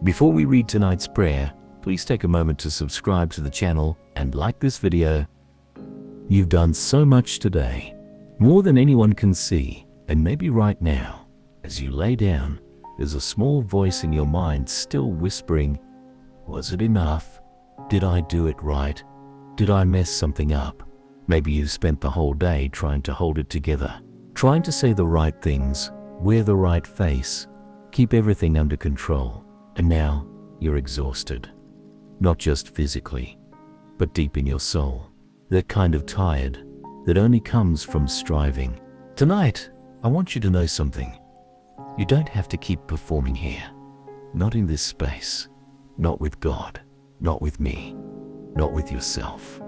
Before we read tonight's prayer, please take a moment to subscribe to the channel and like this video. You've done so much today, more than anyone can see, and maybe right now, as you lay down, there's a small voice in your mind still whispering, was it enough? Did I do it right? Did I mess something up? Maybe you've spent the whole day trying to hold it together, trying to say the right things, wear the right face, keep everything under control, and now you're exhausted. Not just physically, but deep in your soul. That kind of tired that only comes from striving. Tonight, I want you to know something. You don't have to keep performing here. Not in this space. Not with God. Not with me. Not with yourself.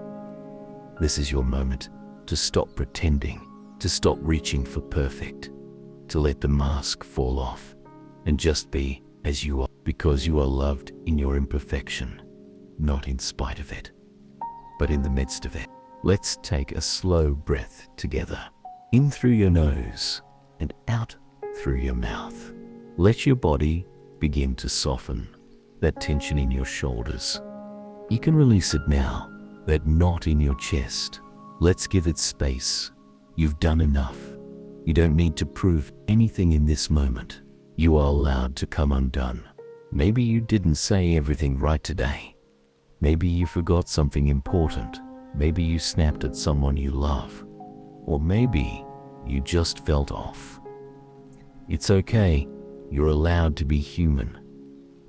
This is your moment to stop pretending, to stop reaching for perfect, to let the mask fall off and just be as you are, because you are loved in your imperfection, not in spite of it, but in the midst of it. Let's take a slow breath together, in through your nose and out through your mouth. Let your body begin to soften, that tension in your shoulders. You can release it now, that knot in your chest. Let's give it space. You've done enough. You don't need to prove anything in this moment. You are allowed to come undone. Maybe you didn't say everything right today. Maybe you forgot something important. Maybe you snapped at someone you love. Or maybe you just felt off. It's okay. You're allowed to be human.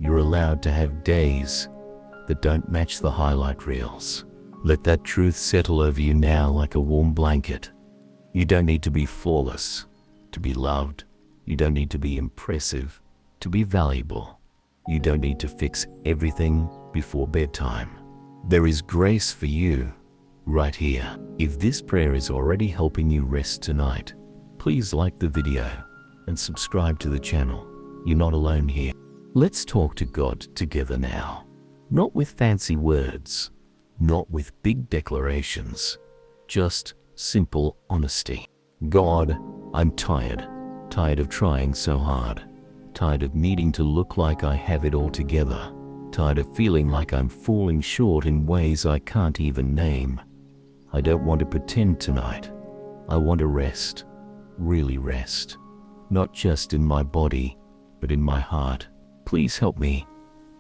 You're allowed to have days that don't match the highlight reels. Let that truth settle over you now like a warm blanket. You don't need to be flawless to be loved. You don't need to be impressive to be valuable. You don't need to fix everything before bedtime. There is grace for you right here. If this prayer is already helping you rest tonight, please like the video and subscribe to the channel. You're not alone here. Let's talk to God together now. Not with fancy words, not with big declarations, just simple honesty. God, I'm tired of trying so hard, tired of needing to look like I have it all together, tired of feeling like I'm falling short in ways I can't even name. I don't want to pretend tonight. I want to rest, really rest, not just in my body, but in my heart. Please help me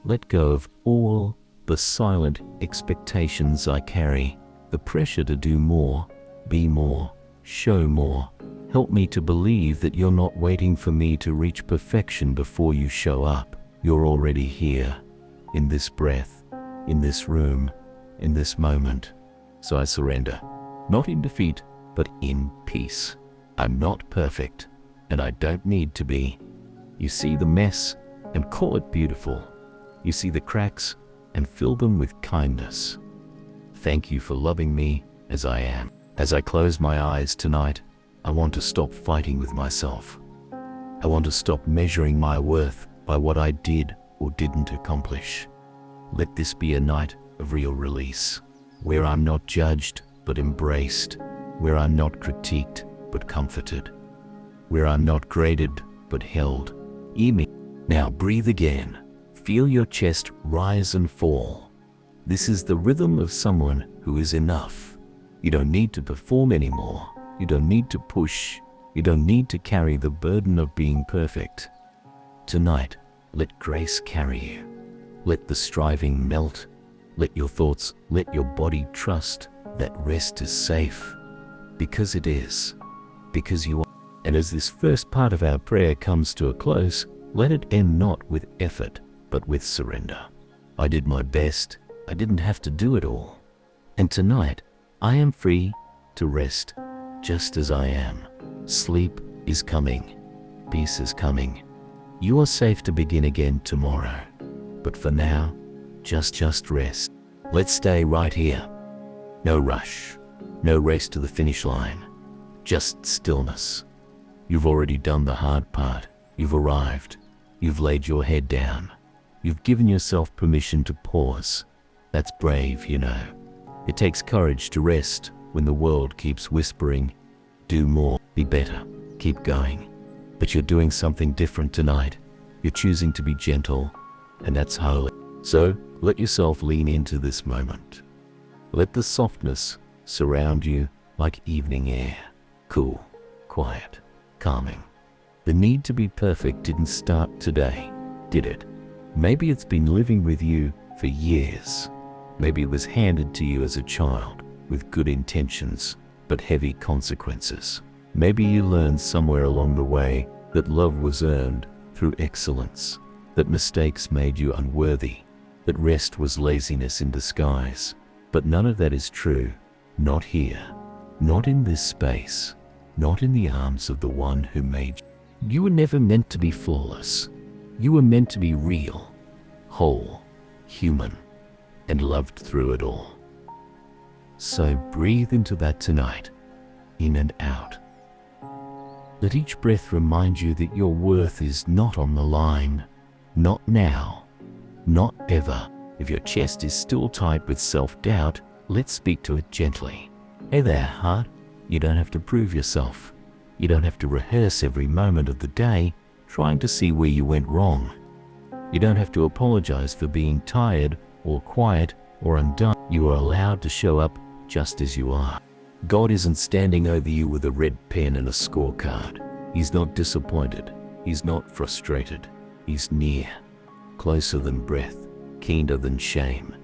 let go of all the silent expectations I carry, the pressure to do more, be more, show more. Help me to believe that you're not waiting for me to reach perfection before you show up. You're already here, in this breath, in this room, in this moment. So I surrender, not in defeat, but in peace. I'm not perfect, and I don't need to be. You see the mess and call it beautiful. You see the cracks and fill them with kindness. Thank you for loving me as I am. As I close my eyes tonight, I want to stop fighting with myself. I want to stop measuring my worth by what I did or didn't accomplish. Let this be a night of real release, where I'm not judged but embraced, where I'm not critiqued but comforted, where I'm not graded but held. Hear me. Now breathe again. Feel your chest rise and fall. This is the rhythm of someone who is enough. You don't need to perform anymore. You don't need to push. You don't need to carry the burden of being perfect. Tonight, let grace carry you. Let the striving melt. Let your thoughts, let your body trust that rest is safe. Because it is. Because you are. And as this first part of our prayer comes to a close, let it end not with effort, but with surrender. I did my best. I didn't have to do it all. And tonight, I am free to rest just as I am. Sleep is coming. Peace is coming. You are safe to begin again tomorrow. But for now, just rest. Let's stay right here. No rush. No race to the finish line. Just stillness. You've already done the hard part. You've arrived. You've laid your head down. You've given yourself permission to pause. That's brave, you know. It takes courage to rest when the world keeps whispering, do more, be better, keep going. But you're doing something different tonight. You're choosing to be gentle, and that's holy. So let yourself lean into this moment. Let the softness surround you like evening air, cool, quiet, calming. The need to be perfect didn't start today, did it? Maybe it's been living with you for years. Maybe it was handed to you as a child with good intentions but heavy consequences. Maybe you learned somewhere along the way that love was earned through excellence, that mistakes made you unworthy, that rest was laziness in disguise. But none of that is true. Not here, not in this space, not in the arms of the one who made you. You were never meant to be flawless. You were meant to be real, whole, human, and loved through it all. So breathe into that tonight, in and out. Let each breath remind you that your worth is not on the line. Not now, not ever. If your chest is still tight with self-doubt, let's speak to it gently. Hey there, heart. You don't have to prove yourself. You don't have to rehearse every moment of the day trying to see where you went wrong. You don't have to apologize for being tired or quiet or undone. You are allowed to show up just as you are. God isn't standing over you with a red pen and a scorecard. He's not disappointed. He's not frustrated. He's near, closer than breath, keener than shame,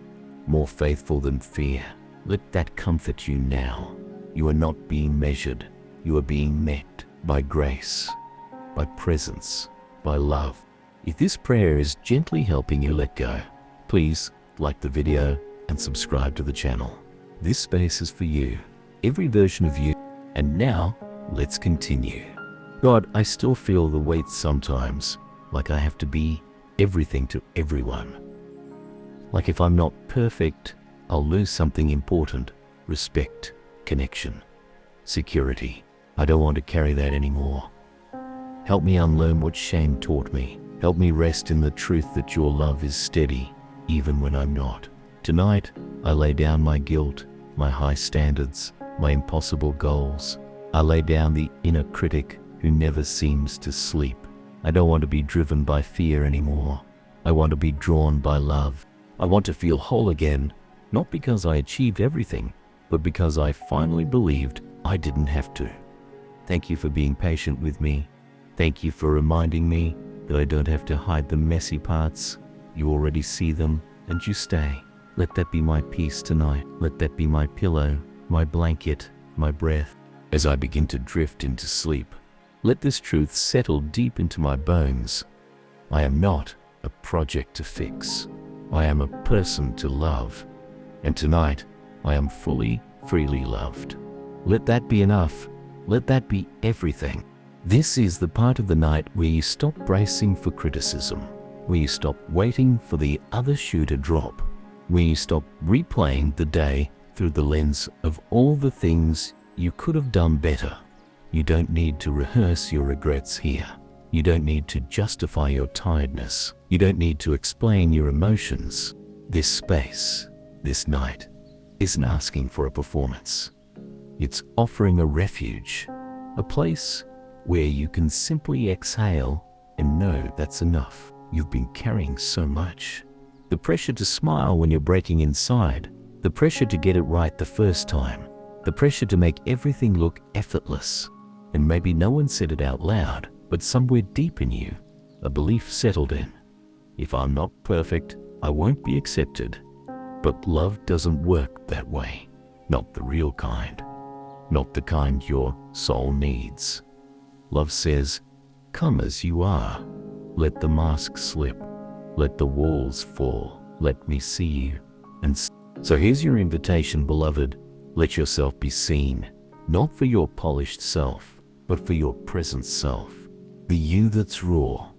more faithful than fear. Let that comfort you now. You are not being measured. You are being met by grace, by presence, by love. If this prayer is gently helping you let go, please like the video and subscribe to the channel. This space is for you, every version of you. And now, let's continue. God, I still feel the weight sometimes, like I have to be everything to everyone. Like if I'm not perfect, I'll lose something important: respect, connection, security. I don't want to carry that anymore. Help me unlearn what shame taught me. Help me rest in the truth that your love is steady, even when I'm not. Tonight, I lay down my guilt, my high standards, my impossible goals. I lay down the inner critic who never seems to sleep. I don't want to be driven by fear anymore. I want to be drawn by love. I want to feel whole again, not because I achieved everything, but because I finally believed I didn't have to. Thank you for being patient with me. Thank you for reminding me that I don't have to hide the messy parts. You already see them, and you stay. Let that be my peace tonight. Let that be my pillow, my blanket, my breath. As I begin to drift into sleep, let this truth settle deep into my bones. I am not a project to fix. I am a person to love. And tonight, I am fully, freely loved. Let that be enough. Let that be everything. This is the part of the night where you stop bracing for criticism, where you stop waiting for the other shoe to drop, where you stop replaying the day through the lens of all the things you could have done better. You don't need to rehearse your regrets here. You don't need to justify your tiredness. You don't need to explain your emotions. This space, this night, isn't asking for a performance. It's offering a refuge, a place where you can simply exhale and know that's enough. You've been carrying so much. The pressure to smile when you're breaking inside, the pressure to get it right the first time, the pressure to make everything look effortless. And maybe no one said it out loud, but somewhere deep in you, a belief settled in. If I'm not perfect, I won't be accepted. But love doesn't work that way. Not the real kind. Not the kind your soul needs. Love says, come as you are. Let the mask slip. Let the walls fall. Let me see you. And so here's your invitation, beloved. Let yourself be seen, not for your polished self, but for your present self. The you that's raw.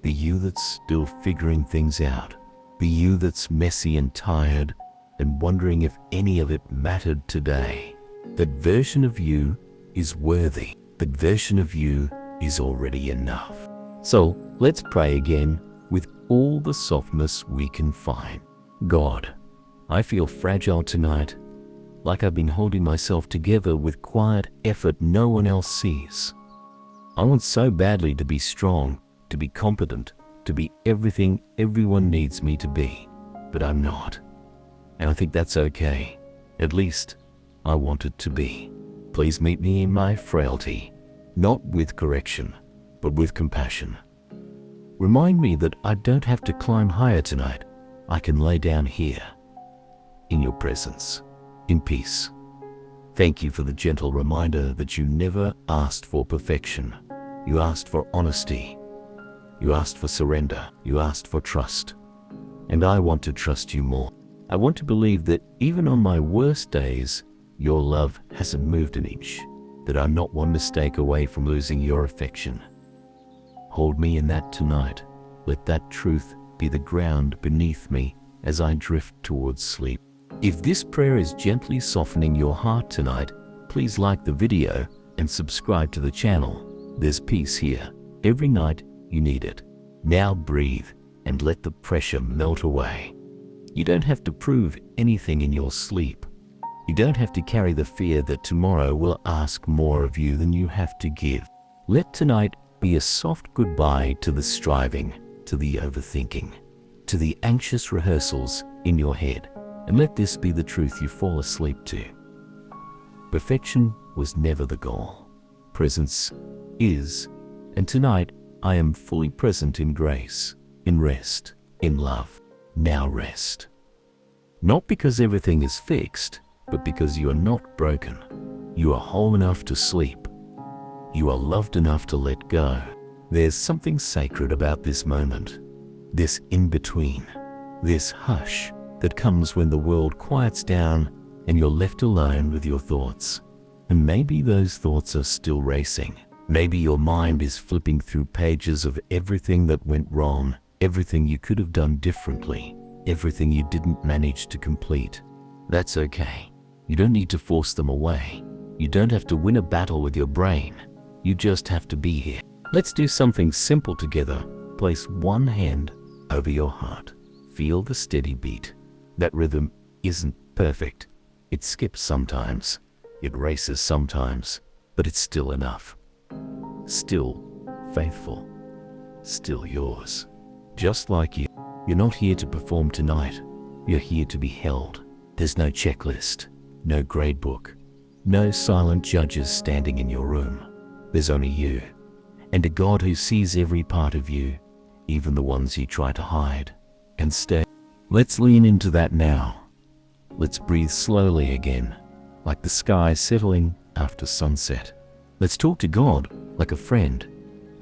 The you that's still figuring things out. The you that's messy and tired and wondering if any of it mattered today. That version of you is worthy. That version of you is already enough. So let's pray again with all the softness we can find. God, I feel fragile tonight, like I've been holding myself together with quiet effort no one else sees. I want so badly to be strong, to be competent, to be everything everyone needs me to be, but I'm not. And I think that's okay. At least I want it to be. Please meet me in my frailty, not with correction, but with compassion. Remind me that I don't have to climb higher tonight. I can lay down here, in your presence, in peace. Thank you for the gentle reminder that you never asked for perfection. You asked for honesty. You asked for surrender. You asked for trust. And I want to trust you more. I want to believe that even on my worst days, your love hasn't moved an inch, that I'm not one mistake away from losing your affection. Hold me in that tonight. Let that truth be the ground beneath me as I drift towards sleep. If this prayer is gently softening your heart tonight, please like the video and subscribe to the channel. There's peace here. Every night you need it. Now breathe and let the pressure melt away. You don't have to prove anything in your sleep. You don't have to carry the fear that tomorrow will ask more of you than you have to give. Let tonight be a soft goodbye to the striving, to the overthinking, to the anxious rehearsals in your head. And let this be the truth you fall asleep to. Perfection was never the goal. Presence is. And tonight, I am fully present in grace, in rest, in love. Now rest. Not because everything is fixed, but because you are not broken. You are whole enough to sleep. You are loved enough to let go. There's something sacred about this moment, this in-between, this hush that comes when the world quiets down and you're left alone with your thoughts. And maybe those thoughts are still racing. Maybe your mind is flipping through pages of everything that went wrong, everything you could have done differently, everything you didn't manage to complete. That's okay. You don't need to force them away. You don't have to win a battle with your brain. You just have to be here. Let's do something simple together. Place one hand over your heart. Feel the steady beat. That rhythm isn't perfect. It skips sometimes. It races sometimes, but it's still enough. Still faithful. Still yours. Just like you. You're not here to perform tonight. You're here to be held. There's no checklist, no grade book, no silent judges standing in your room. There's only you, and a God who sees every part of you, even the ones you try to hide and stay. Let's lean into that now. Let's breathe slowly again, like the sky settling after sunset. Let's talk to God like a friend,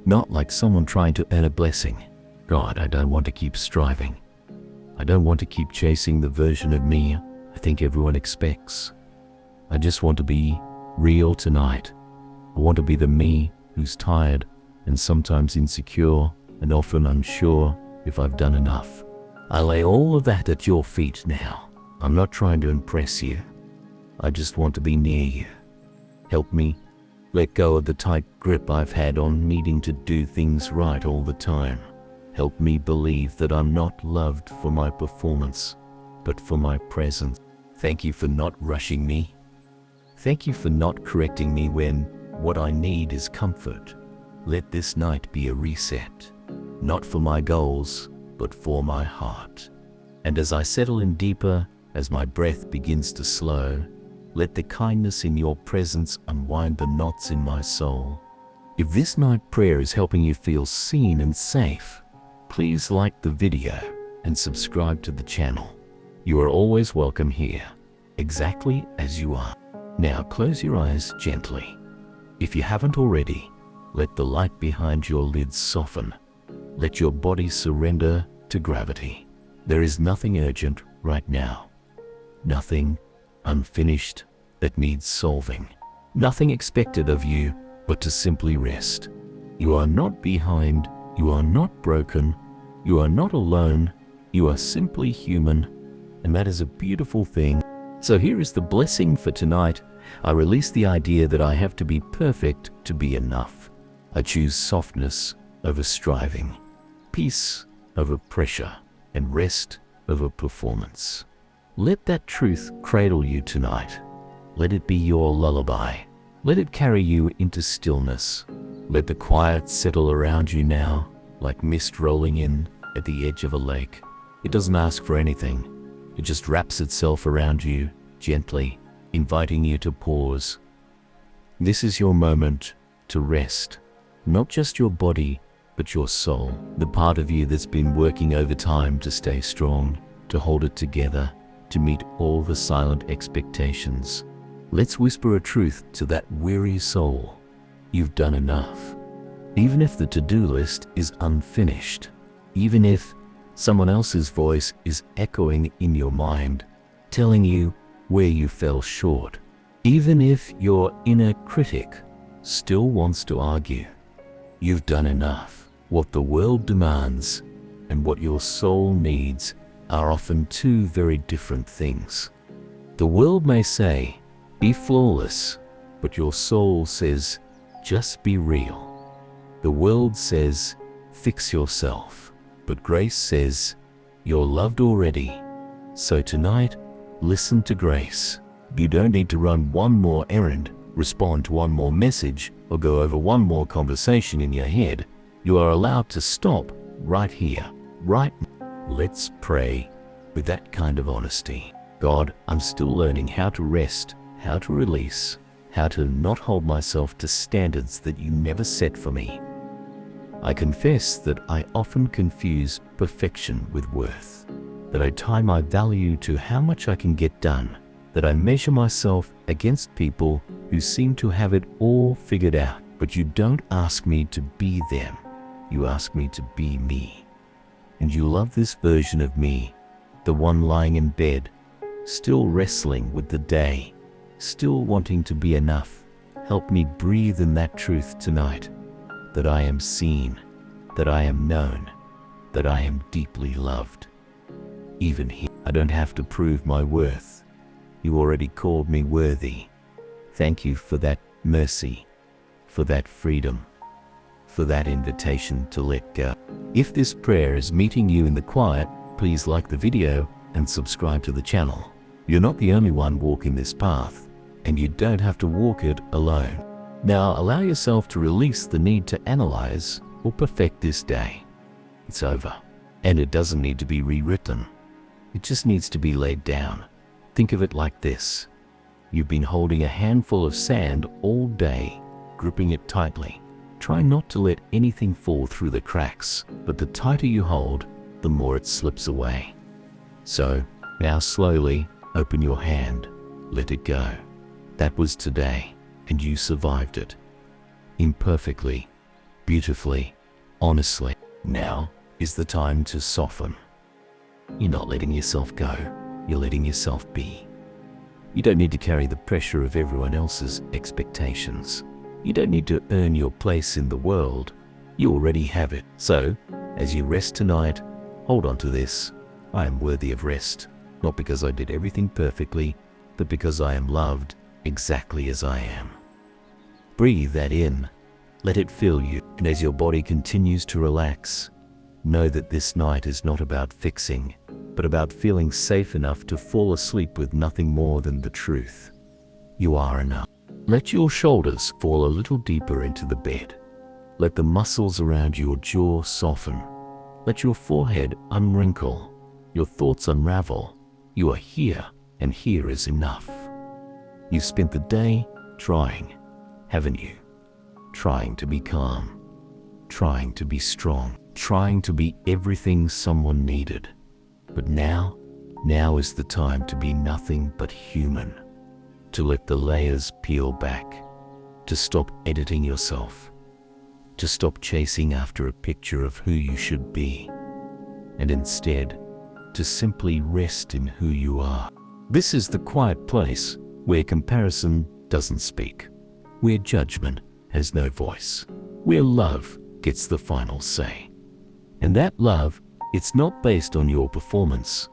not like someone trying to earn a blessing. God, I don't want to keep striving. I don't want to keep chasing the version of me I think everyone expects. I just want to be real tonight. I want to be the me who's tired and sometimes insecure and often unsure if I've done enough. I lay all of that at your feet now. I'm not trying to impress you. I just want to be near you. Help me let go of the tight grip I've had on needing to do things right all the time. Help me believe that I'm not loved for my performance, but for my presence. Thank you for not rushing me. Thank you for not correcting me when what I need is comfort. Let this night be a reset, not for my goals, but for my heart. And as I settle in deeper, as my breath begins to slow, let the kindness in your presence unwind the knots in my soul. If this night prayer is helping you feel seen and safe, please like the video and subscribe to the channel. You are always welcome here, exactly as you are. Now close your eyes gently. If you haven't already, let the light behind your lids soften. Let your body surrender to gravity. There is nothing urgent right now. Nothing unfinished that needs solving. Nothing expected of you but to simply rest. You are not behind. You are not broken. You are not alone. You are simply human. And that is a beautiful thing. So here is the blessing for tonight. I release the idea that I have to be perfect to be enough. I choose softness over striving, peace over pressure, and rest over performance. Let that truth cradle you tonight. Let it be your lullaby. Let it carry you into stillness. Let the quiet settle around you now. like mist rolling in at the edge of a lake. It doesn't ask for anything. It just wraps itself around you, gently, inviting you to pause. This is your moment to rest, not just your body, but your soul, the part of you that's been working overtime to stay strong, to hold it together, to meet all the silent expectations. Let's whisper a truth to that weary soul. You've done enough. Even if the to-do list is unfinished, even if someone else's voice is echoing in your mind, telling you where you fell short, even if your inner critic still wants to argue, you've done enough. What the world demands and what your soul needs are often two very different things. The world may say, be flawless, but your soul says, just be real. The world says, fix yourself, but grace says, you're loved already. So tonight, listen to grace. You don't need to run one more errand, respond to one more message, or go over one more conversation in your head. You are allowed to stop right here, right now. Let's pray with that kind of honesty. God, I'm still learning how to rest, how to release, how to not hold myself to standards that you never set for me. I confess that I often confuse perfection with worth, that I tie my value to how much I can get done, that I measure myself against people who seem to have it all figured out. But you don't ask me to be them. You ask me to be me. And you love this version of me, the one lying in bed, still wrestling with the day, still wanting to be enough. Help me breathe in that truth tonight, that I am seen, that I am known, that I am deeply loved. Even here, I don't have to prove my worth. You already called me worthy. Thank you for that mercy, for that freedom, for that invitation to let go. If this prayer is meeting you in the quiet, please like the video and subscribe to the channel. You're not the only one walking this path, and you don't have to walk it alone. Now allow yourself to release the need to analyze or perfect this day. It's over, and it doesn't need to be rewritten. It just needs to be laid down. Think of it like this. You've been holding a handful of sand all day, gripping it tightly. Try not to let anything fall through the cracks, but the tighter you hold, the more it slips away. So, now slowly open your hand, let it go. That was today, and you survived it. Imperfectly, beautifully, honestly. Now is the time to soften. You're not letting yourself go, you're letting yourself be. You don't need to carry the pressure of everyone else's expectations. You don't need to earn your place in the world. You already have it. So, as you rest tonight, hold on to this. I am worthy of rest, not because I did everything perfectly, but because I am loved exactly as I am. Breathe that in. Let it fill you. And as your body continues to relax, know that this night is not about fixing, but about feeling safe enough to fall asleep with nothing more than the truth. You are enough. Let your shoulders fall a little deeper into the bed. Let the muscles around your jaw soften. Let your forehead unwrinkle, your thoughts unravel. You are here, and here is enough. You've spent the day trying, haven't you? Trying to be calm, trying to be strong, trying to be everything someone needed. But now is the time to be nothing but human. To let the layers peel back, to stop editing yourself, to stop chasing after a picture of who you should be, and instead, to simply rest in who you are. This is the quiet place where comparison doesn't speak, where judgment has no voice, where love gets the final say. And that love, it's not based on your performance.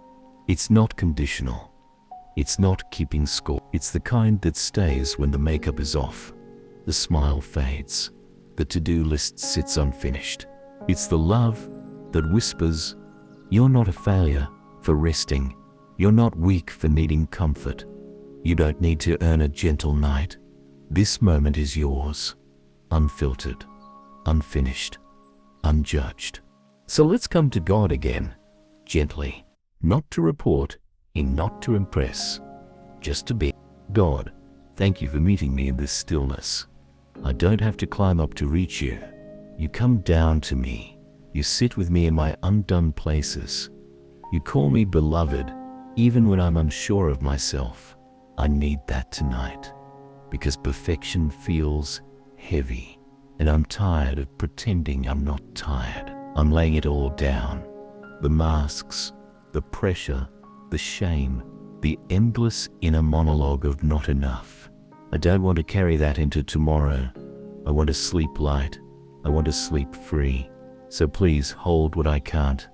It's not conditional. It's not keeping score. It's the kind that stays when the makeup is off, the smile fades, the to-do list sits unfinished. It's the love that whispers, you're not a failure for resting. You're not weak for needing comfort. You don't need to earn a gentle night. This moment is yours, unfiltered, unfinished, unjudged. So let's come to God again, gently, not to report and not to impress, just to be. God, thank you for meeting me in this stillness. I don't have to climb up to reach you. You come down to me. You sit with me in my undone places. You call me beloved, even when I'm unsure of myself. I need that tonight, because perfection feels heavy, and I'm tired of pretending I'm not tired. I'm laying it all down. The masks, the pressure, the shame, the endless inner monologue of not enough. I don't want to carry that into tomorrow. I want to sleep light. I want to sleep free. So please hold what I can't.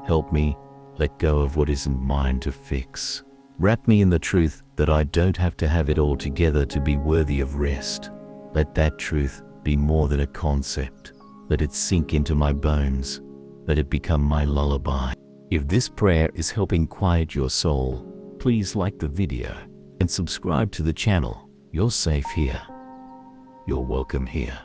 Help me let go of what isn't mine to fix. Wrap me in the truth that I don't have to have it all together to be worthy of rest. Let that truth be more than a concept. Let it sink into my bones. Let it become my lullaby. If this prayer is helping quiet your soul, please like the video and subscribe to the channel. You're safe here. You're welcome here,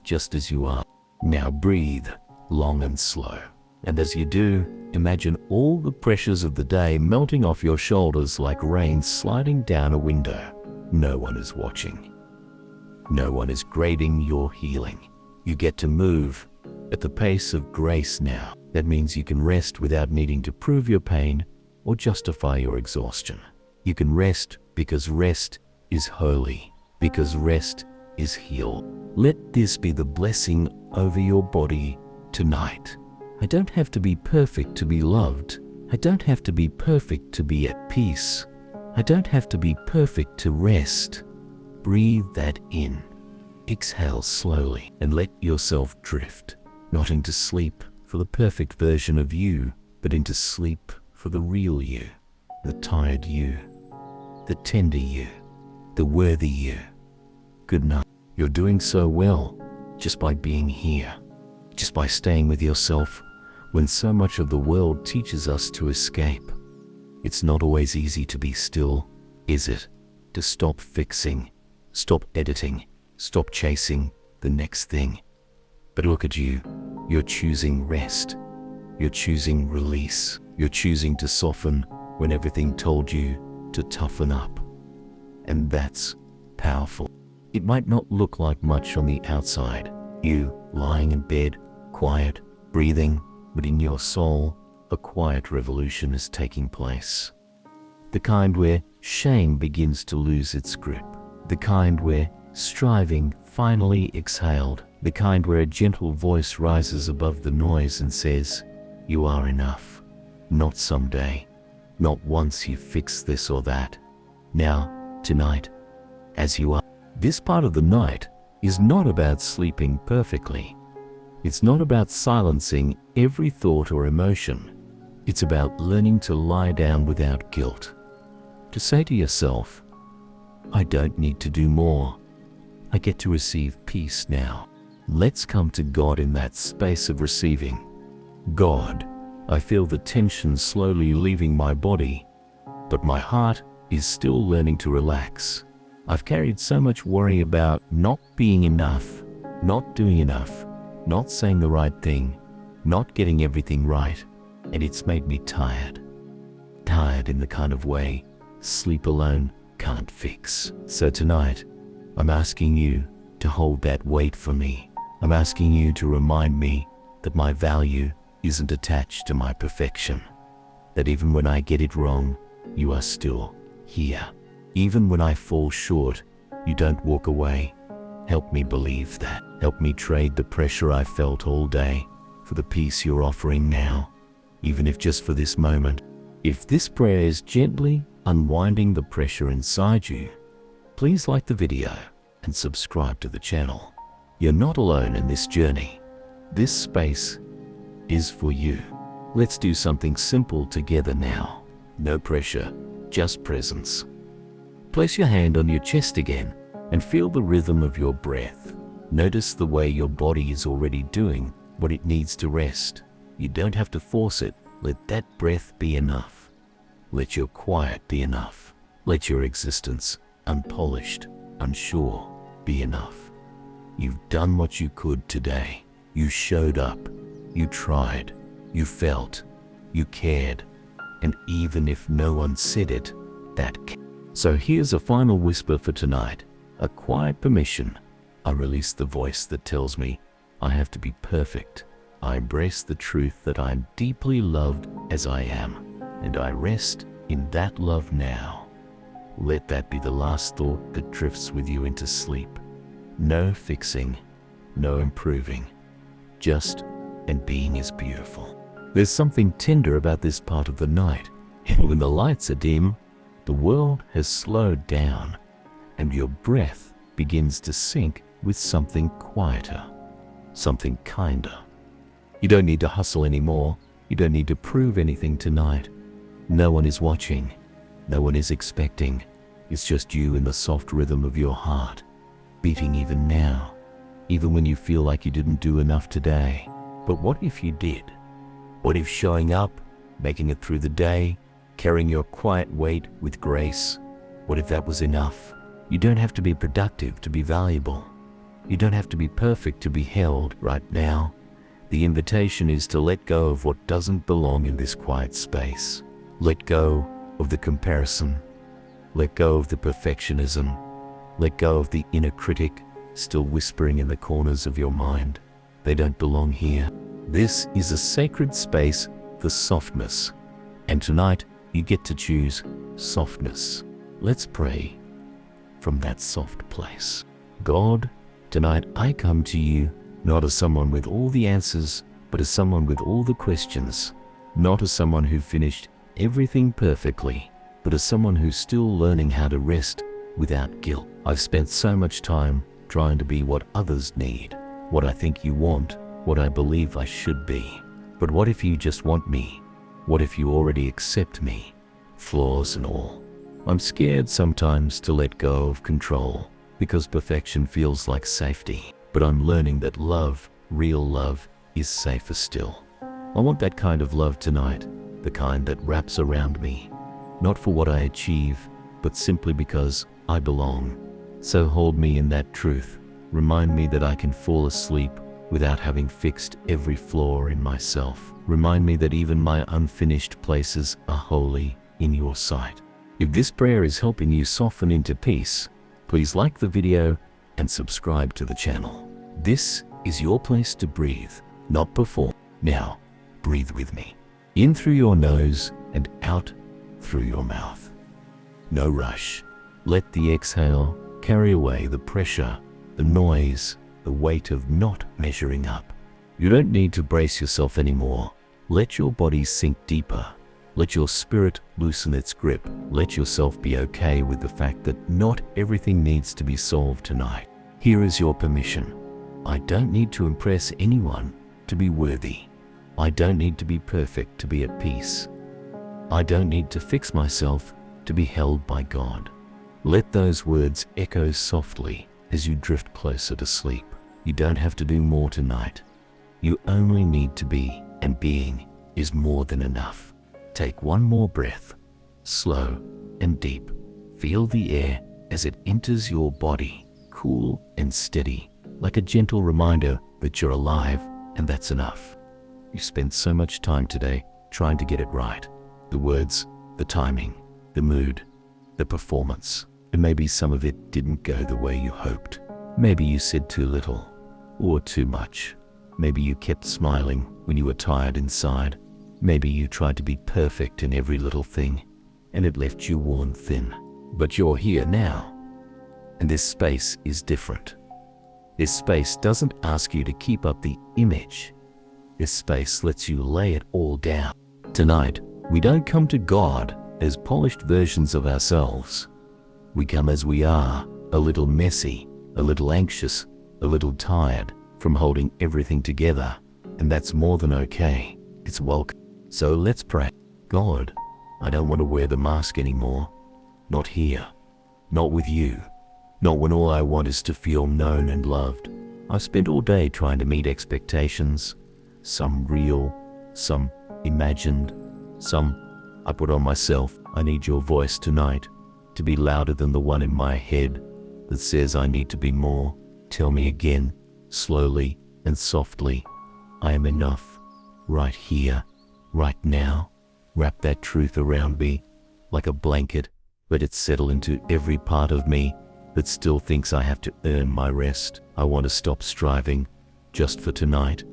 just as you are. Now breathe long and slow. And as you do, imagine all the pressures of the day melting off your shoulders like rain sliding down a window. No one is watching. No one is grading your healing. You get to move at the pace of grace now. That means you can rest without needing to prove your pain or justify your exhaustion. You can rest because rest is holy, because rest is healed. Let this be the blessing over your body tonight. I don't have to be perfect to be loved. I don't have to be perfect to be at peace. I don't have to be perfect to rest. Breathe that in. Exhale slowly and let yourself drift, not into sleep for the perfect version of you, but into sleep for the real you, the tired you, the tender you, the worthy you. Good night. You're doing so well just by being here, just by staying with yourself when so much of the world teaches us to escape. It's not always easy to be still, is it? To stop fixing, stop editing, stop chasing the next thing. But look at you. You're choosing rest. You're choosing release. You're choosing to soften when everything told you to toughen up. And that's powerful. It might not look like much on the outside. You lying in bed, quiet, breathing, but in your soul, a quiet revolution is taking place. The kind where shame begins to lose its grip. The kind where striving finally exhaled. The kind where a gentle voice rises above the noise and says, you are enough. Not someday. Not once you fix this or that. Now, tonight, as you are. This part of the night is not about sleeping perfectly. It's not about silencing every thought or emotion. It's about learning to lie down without guilt. To say to yourself, I don't need to do more. I get to receive peace now. Let's come to God in that space of receiving. God, I feel the tension slowly leaving my body, but my heart is still learning to relax. I've carried so much worry about not being enough, not doing enough, not saying the right thing, not getting everything right, and it's made me tired. Tired in the kind of way sleep alone can't fix. So tonight, I'm asking you to hold that weight for me. I'm asking you to remind me that my value isn't attached to my perfection. That even when I get it wrong, you are still here. Even when I fall short, you don't walk away. Help me believe that. Help me trade the pressure I felt all day for the peace you're offering now, even if just for this moment. If this prayer is gently unwinding the pressure inside you, please like the video and subscribe to the channel. You're not alone in this journey. This space is for you. Let's do something simple together now. No pressure, just presence. Place your hand on your chest again and feel the rhythm of your breath. Notice the way your body is already doing what it needs to rest. You don't have to force it. Let that breath be enough. Let your quiet be enough. Let your existence, unpolished, unsure, be enough. You've done what you could today. You showed up. You tried. You felt. You cared. And even if no one said it, that So here's a final whisper for tonight, a quiet permission. I release the voice that tells me I have to be perfect. I embrace the truth that I am deeply loved as I am, and I rest in that love now. Let that be the last thought that drifts with you into sleep. No fixing, no improving, just and being is beautiful. There's something tender about this part of the night. When the lights are dim, the world has slowed down, and your breath begins to sink with something quieter, something kinder. You don't need to hustle anymore. You don't need to prove anything tonight. No one is watching. No one is expecting. It's just you and the soft rhythm of your heart, beating even now, even when you feel like you didn't do enough today. But what if you did? What if showing up, making it through the day, carrying your quiet weight with grace, what if that was enough? You don't have to be productive to be valuable. You don't have to be perfect to be held right now. The invitation is to let go of what doesn't belong in this quiet space. Let go of the comparison. Let go of the perfectionism. Let go of the inner critic still whispering in the corners of your mind. They don't belong here. This is a sacred space for softness. And tonight, you get to choose softness. Let's pray from that soft place. God, tonight I come to you not as someone with all the answers, but as someone with all the questions. Not as someone who finished everything perfectly, but as someone who's still learning how to rest without guilt. I've spent so much time trying to be what others need, what I think you want, what I believe I should be. But what if you just want me? What if you already accept me, flaws and all? I'm scared sometimes to let go of control because perfection feels like safety. But I'm learning that love, real love, is safer still. I want that kind of love tonight, the kind that wraps around me, not for what I achieve, but simply because I belong. So hold me in that truth. Remind me that I can fall asleep without having fixed every flaw in myself. Remind me that even my unfinished places are holy in your sight. If this prayer is helping you soften into peace, please like the video and subscribe to the channel. This is your place to breathe, not perform. Now, breathe with me. In through your nose and out through your mouth. No rush. Let the exhale carry away the pressure, the noise, the weight of not measuring up. You don't need to brace yourself anymore. Let your body sink deeper. Let your spirit loosen its grip. Let yourself be okay with the fact that not everything needs to be solved tonight. Here is your permission. I don't need to impress anyone to be worthy. I don't need to be perfect to be at peace. I don't need to fix myself to be held by God. Let those words echo softly as you drift closer to sleep. You don't have to do more tonight. You only need to be, and being is more than enough. Take one more breath, slow and deep. Feel the air as it enters your body, cool and steady, like a gentle reminder that you're alive, and that's enough. You spent so much time today trying to get it right. The words, the timing, the mood, the performance, and maybe some of it didn't go the way you hoped. Maybe you said too little or too much. Maybe you kept smiling when you were tired inside. Maybe you tried to be perfect in every little thing, and it left you worn thin. But you're here now, and this space is different. This space doesn't ask you to keep up the image. This space lets you lay it all down. Tonight, we don't come to God as polished versions of ourselves. We come as we are, a little messy, a little anxious, a little tired from holding everything together, and that's more than okay. It's welcome. So let's pray. God, I don't want to wear the mask anymore. Not here. Not with you. Not when all I want is to feel known and loved. I've spent all day trying to meet expectations. Some real, some imagined, some I put on myself. I need your voice tonight to be louder than the one in my head that says I need to be more. Tell me again, slowly, and softly, I am enough, right here, right now. Wrap that truth around me like a blanket. Let it settle into every part of me that still thinks I have to earn my rest. I want to stop striving just for tonight,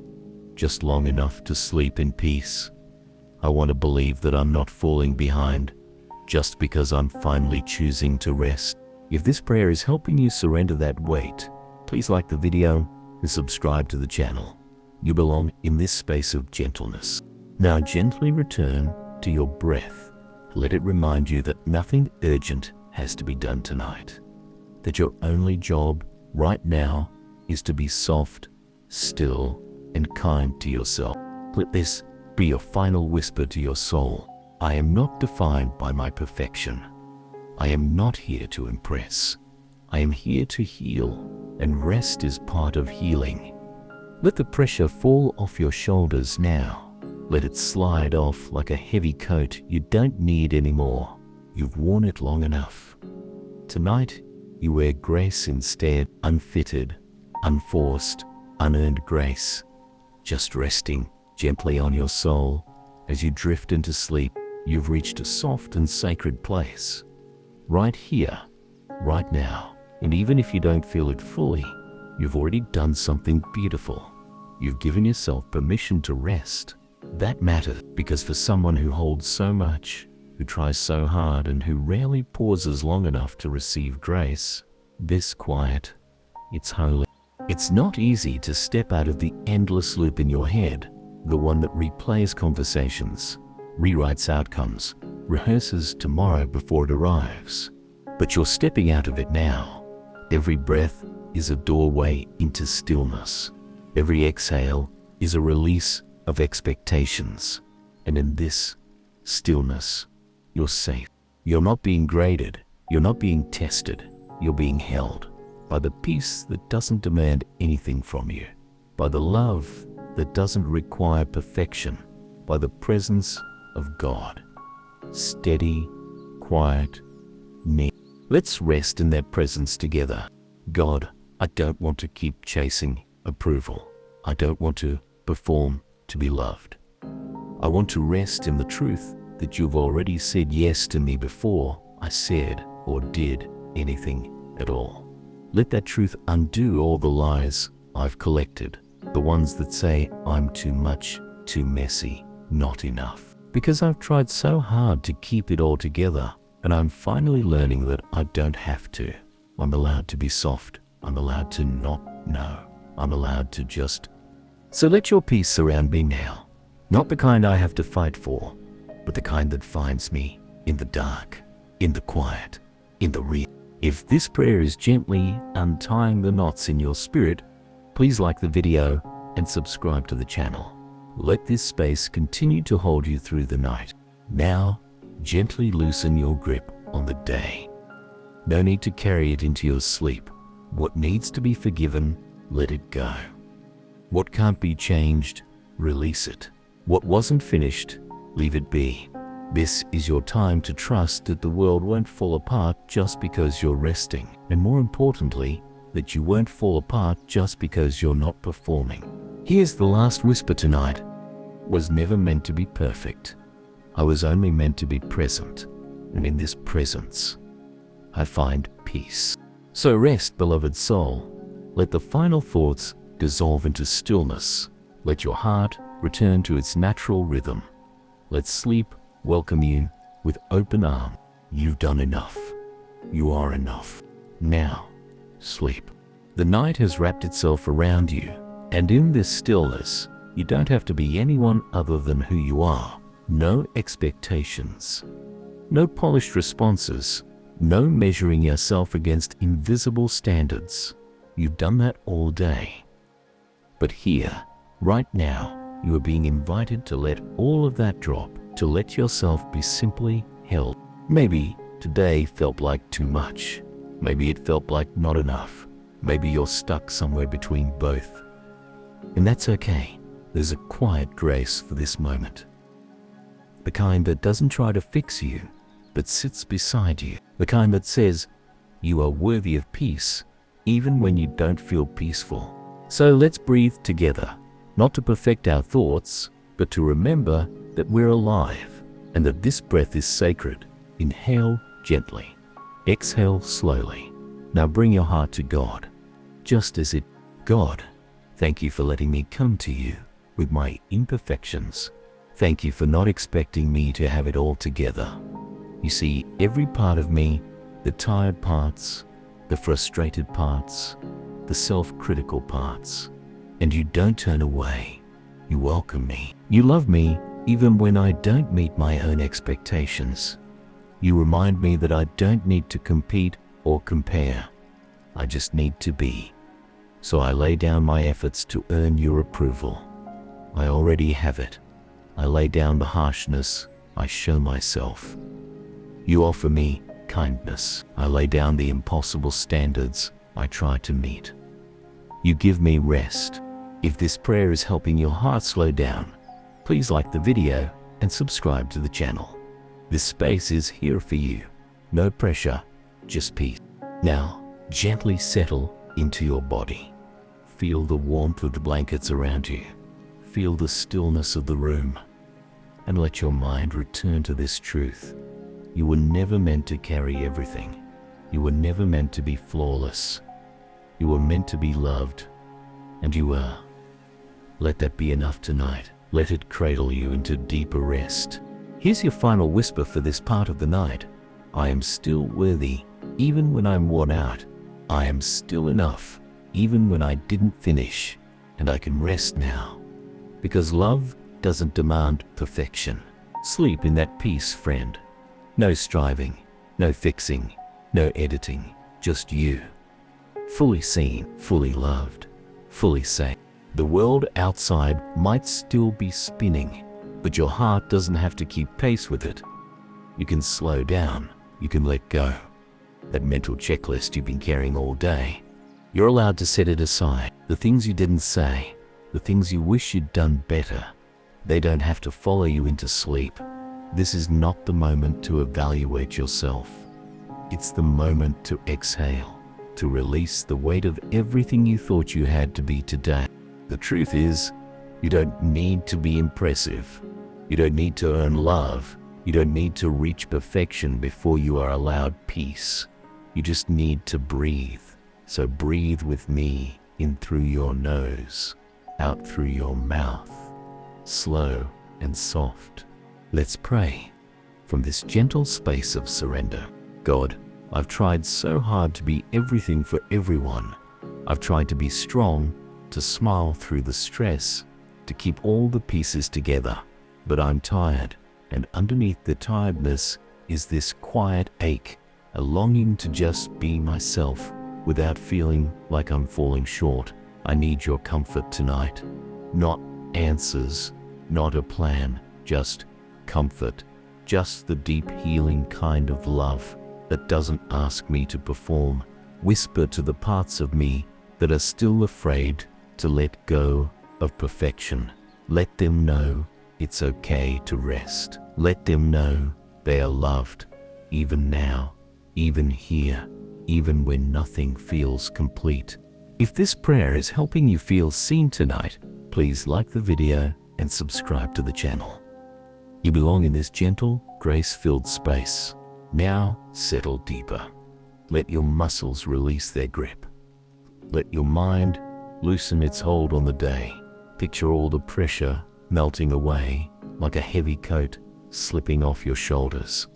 just long enough to sleep in peace. I want to believe that I'm not falling behind just because I'm finally choosing to rest. If this prayer is helping you surrender that weight, please like the video and subscribe to the channel. You belong in this space of gentleness. Now gently return to your breath. Let it remind you that nothing urgent has to be done tonight. That your only job right now is to be soft, still, and kind to yourself. Let this be your final whisper to your soul. I am not defined by my perfection. I am not here to impress. I am here to heal, and rest is part of healing. Let the pressure fall off your shoulders now. Let it slide off like a heavy coat you don't need anymore. You've worn it long enough. Tonight, you wear grace instead, unfitted, unforced, unearned grace. Just resting gently on your soul. As you drift into sleep, you've reached a soft and sacred place. Right here, right now. And even if you don't feel it fully, you've already done something beautiful. You've given yourself permission to rest. That matters, because for someone who holds so much, who tries so hard, and who rarely pauses long enough to receive grace, this quiet, it's holy. It's not easy to step out of the endless loop in your head, the one that replays conversations, rewrites outcomes, rehearses tomorrow before it arrives. But you're stepping out of it now. Every breath is a doorway into stillness. Every exhale is a release of expectations. And in this stillness, you're safe. You're not being graded. You're not being tested. You're being held by the peace that doesn't demand anything from you, by the love that doesn't require perfection, by the presence of God. Steady, quiet, near. Let's rest in that presence together. God, I don't want to keep chasing approval. I don't want to perform to be loved. I want to rest in the truth that you've already said yes to me before I said or did anything at all. Let that truth undo all the lies I've collected, the ones that say I'm too much, too messy, not enough. Because I've tried so hard to keep it all together, and I'm finally learning that I don't have to. I'm allowed to be soft. I'm allowed to not know. I'm allowed to just. So let your peace surround me now. Not the kind I have to fight for, but the kind that finds me in the dark, in the quiet, in the real. If this prayer is gently untying the knots in your spirit, please like the video and subscribe to the channel. Let this space continue to hold you through the night. Now, gently loosen your grip on the day. No need to carry it into your sleep. What needs to be forgiven, let it go. What can't be changed, release it. What wasn't finished, leave it be. This is your time to trust that the world won't fall apart just because you're resting. And more importantly, that you won't fall apart just because you're not performing. Here's the last whisper tonight. Was never meant to be perfect. I was only meant to be present. And in this presence, I find peace. So rest, beloved soul. Let the final thoughts dissolve into stillness. Let your heart return to its natural rhythm. Let sleep welcome you with open arms. You've done enough. You are enough. Now, sleep. The night has wrapped itself around you, and in this stillness, you don't have to be anyone other than who you are. No expectations. No polished responses. No measuring yourself against invisible standards. You've done that all day. But here, right now, you are being invited to let all of that drop, to let yourself be simply held. Maybe today felt like too much. Maybe it felt like not enough. Maybe you're stuck somewhere between both. And that's okay. There's a quiet grace for this moment. The kind that doesn't try to fix you, but sits beside you. The kind that says, you are worthy of peace, even when you don't feel peaceful. So let's breathe together, not to perfect our thoughts, but to remember that we're alive and that this breath is sacred. Inhale gently, exhale slowly. Now bring your heart to God, just as it. God, thank you for letting me come to you with my imperfections. Thank you for not expecting me to have it all together. You see every part of me, the tired parts, the frustrated parts, the self-critical parts, and you don't turn away. You welcome me. You love me even when I don't meet my own expectations. You remind me that I don't need to compete or compare. I just need to be. So I lay down my efforts to earn your approval. I already have it. I lay down the harshness. I show myself. You offer me kindness. I lay down the impossible standards I try to meet. You give me rest. If this prayer is helping your heart slow down, please like the video and subscribe to the channel. This space is here for you. No pressure, just peace. Now, gently settle into your body. Feel the warmth of the blankets around you. Feel the stillness of the room. And let your mind return to this truth. You were never meant to carry everything. You were never meant to be flawless. You were meant to be loved. And you are. Let that be enough tonight. Let it cradle you into deeper rest. Here's your final whisper for this part of the night. I am still worthy, even when I'm worn out. I am still enough, even when I didn't finish. And I can rest now. Because love doesn't demand perfection. Sleep in that peace, friend. No striving, no fixing, no editing, just you. Fully seen, fully loved, fully safe. The world outside might still be spinning, but your heart doesn't have to keep pace with it. You can slow down, you can let go. That mental checklist you've been carrying all day, you're allowed to set it aside. The things you didn't say, the things you wish you'd done better, they don't have to follow you into sleep. This is not the moment to evaluate yourself. It's the moment to exhale, to release the weight of everything you thought you had to be today. The truth is, you don't need to be impressive. You don't need to earn love. You don't need to reach perfection before you are allowed peace. You just need to breathe. So breathe with me in through your nose, out through your mouth, slow and soft. Let's pray from this gentle space of surrender. God, I've tried so hard to be everything for everyone. I've tried to be strong, to smile through the stress, to keep all the pieces together. But I'm tired, and underneath the tiredness is this quiet ache, a longing to just be myself without feeling like I'm falling short. I need your comfort tonight. Not answers, not a plan, just comfort. Just the deep healing kind of love that doesn't ask me to perform. Whisper to the parts of me that are still afraid to let go of perfection. Let them know it's okay to rest. Let them know they are loved, even now, even here, even when nothing feels complete. If this prayer is helping you feel seen tonight, please like the video and subscribe to the channel. You belong in this gentle, grace-filled space. Now, settle deeper. Let your muscles release their grip. Let your mind loosen its hold on the day. Picture all the pressure melting away like a heavy coat slipping off your shoulders.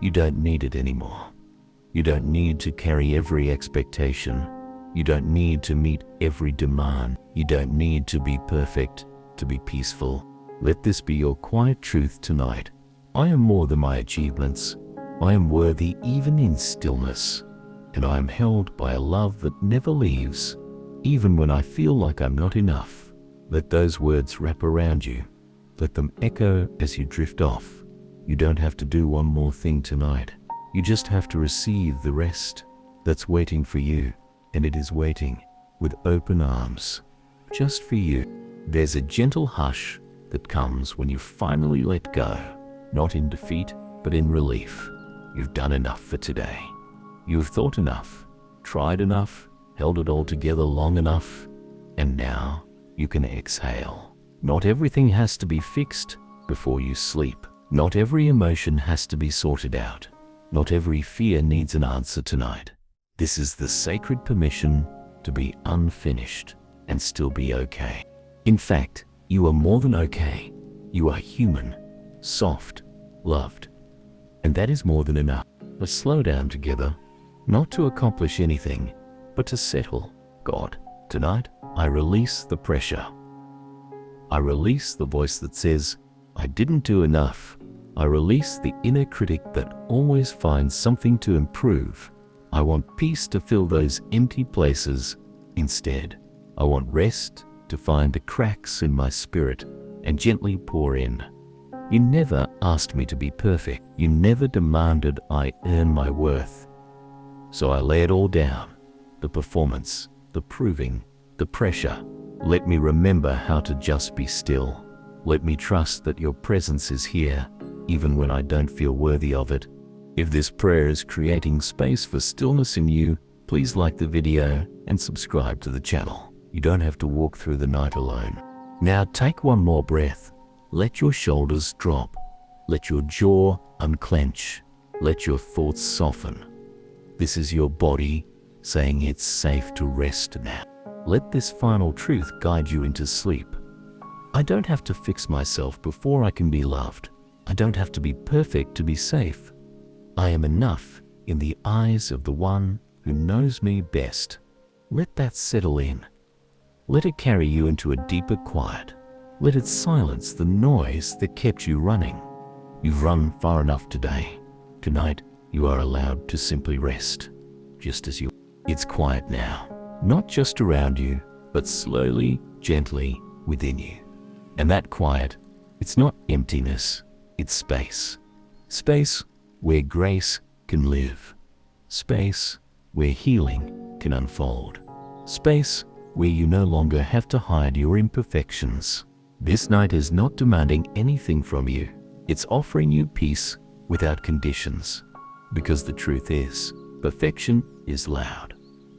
You don't need it anymore. You don't need to carry every expectation. You don't need to meet every demand. You don't need to be perfect to be peaceful. Let this be your quiet truth tonight. I am more than my achievements. I am worthy even in stillness. And I am held by a love that never leaves, even when I feel like I'm not enough. Let those words wrap around you. Let them echo as you drift off. You don't have to do one more thing tonight. You just have to receive the rest that's waiting for you. And it is waiting with open arms, just for you. There's a gentle hush that comes when you finally let go, not in defeat, but in relief. You've done enough for today. You've thought enough, tried enough, held it all together long enough. And now you can exhale. Not everything has to be fixed before you sleep. Not every emotion has to be sorted out. Not every fear needs an answer tonight. This is the sacred permission to be unfinished and still be okay. In fact, you are more than okay. You are human, soft, loved. And that is more than enough. Let's slow down together, not to accomplish anything, but to settle. God, tonight I release the pressure. I release the voice that says, I didn't do enough. I release the inner critic that always finds something to improve. I want peace to fill those empty places. Instead, I want rest to find the cracks in my spirit and gently pour in. You never asked me to be perfect. You never demanded I earn my worth. So I lay it all down. The performance, the proving, the pressure. Let me remember how to just be still. Let me trust that your presence is here, even when I don't feel worthy of it. If this prayer is creating space for stillness in you, please like the video and subscribe to the channel. You don't have to walk through the night alone. Now take one more breath. Let your shoulders drop. Let your jaw unclench. Let your thoughts soften. This is your body saying it's safe to rest now. Let this final truth guide you into sleep. I don't have to fix myself before I can be loved. I don't have to be perfect to be safe. I am enough in the eyes of the one who knows me best. Let that settle in. Let it carry you into a deeper quiet. Let it silence the noise that kept you running. You've run far enough today. Tonight, you are allowed to simply rest, just as you. It's quiet now, not just around you, but slowly, gently within you. And that quiet, it's not emptiness, it's space. Space where grace can live. Space where healing can unfold. Space where you no longer have to hide your imperfections. This night is not demanding anything from you. It's offering you peace without conditions. Because the truth is, perfection is loud.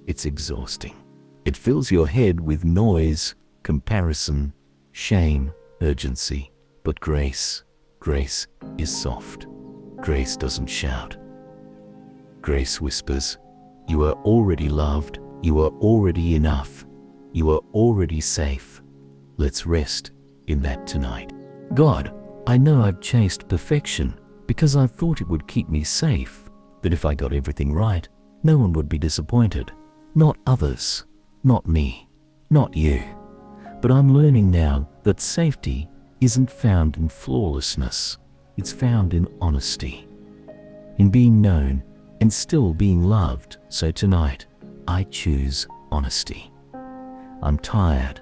It's exhausting. It fills your head with noise, comparison, shame, urgency. But grace is soft. Grace doesn't shout. Grace whispers, you are already loved. You are already enough. You are already safe. Let's rest in that tonight. God, I know I've chased perfection because I thought it would keep me safe, that if I got everything right, no one would be disappointed. Not others, not me, not you. But I'm learning now that safety isn't found in flawlessness. It's found in honesty, in being known and still being loved. So tonight, I choose honesty. I'm tired,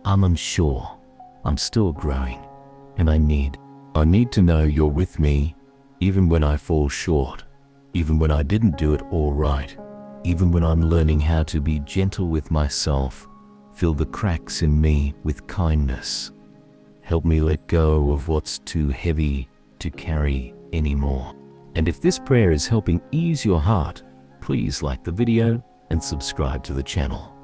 I'm unsure, I'm still growing, and I need to know you're with me, even when I fall short, even when I didn't do it all right, even when I'm learning how to be gentle with myself. Fill the cracks in me with kindness. Help me let go of what's too heavy to carry anymore. And if this prayer is helping ease your heart, please like the video and subscribe to the channel.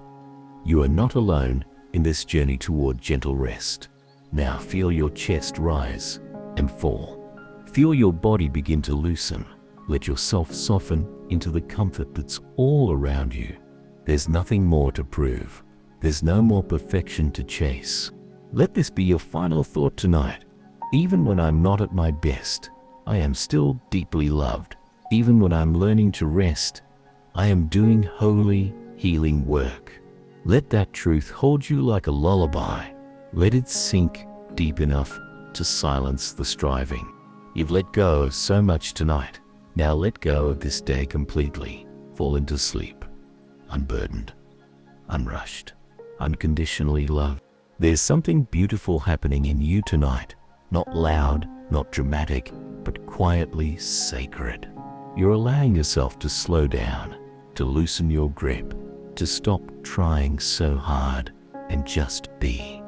You are not alone in this journey toward gentle rest. Now feel your chest rise and fall. Feel your body begin to loosen. Let yourself soften into the comfort that's all around you. There's nothing more to prove. There's no more perfection to chase. Let this be your final thought tonight. Even when I'm not at my best, I am still deeply loved. Even when I'm learning to rest, I am doing holy, healing work. Let that truth hold you like a lullaby. Let it sink deep enough to silence the striving. You've let go of so much tonight. Now let go of this day completely. Fall into sleep, unburdened, unrushed, unconditionally loved. There's something beautiful happening in you tonight. Not loud, not dramatic, but quietly sacred. You're allowing yourself to slow down, to loosen your grip, to stop trying so hard and just be.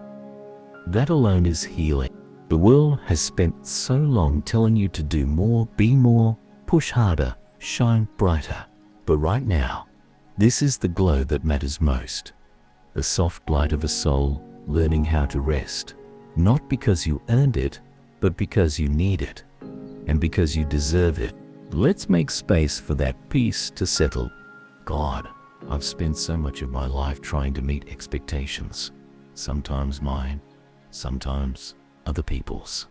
That alone is healing. The world has spent so long telling you to do more, be more, push harder, shine brighter. But right now, this is the glow that matters most. the soft light of a soul learning how to rest, not because you earned it, but because you need it, and because you deserve it. Let's make space for that peace to settle. God, I've spent so much of my life trying to meet expectations, sometimes mine, sometimes other people's,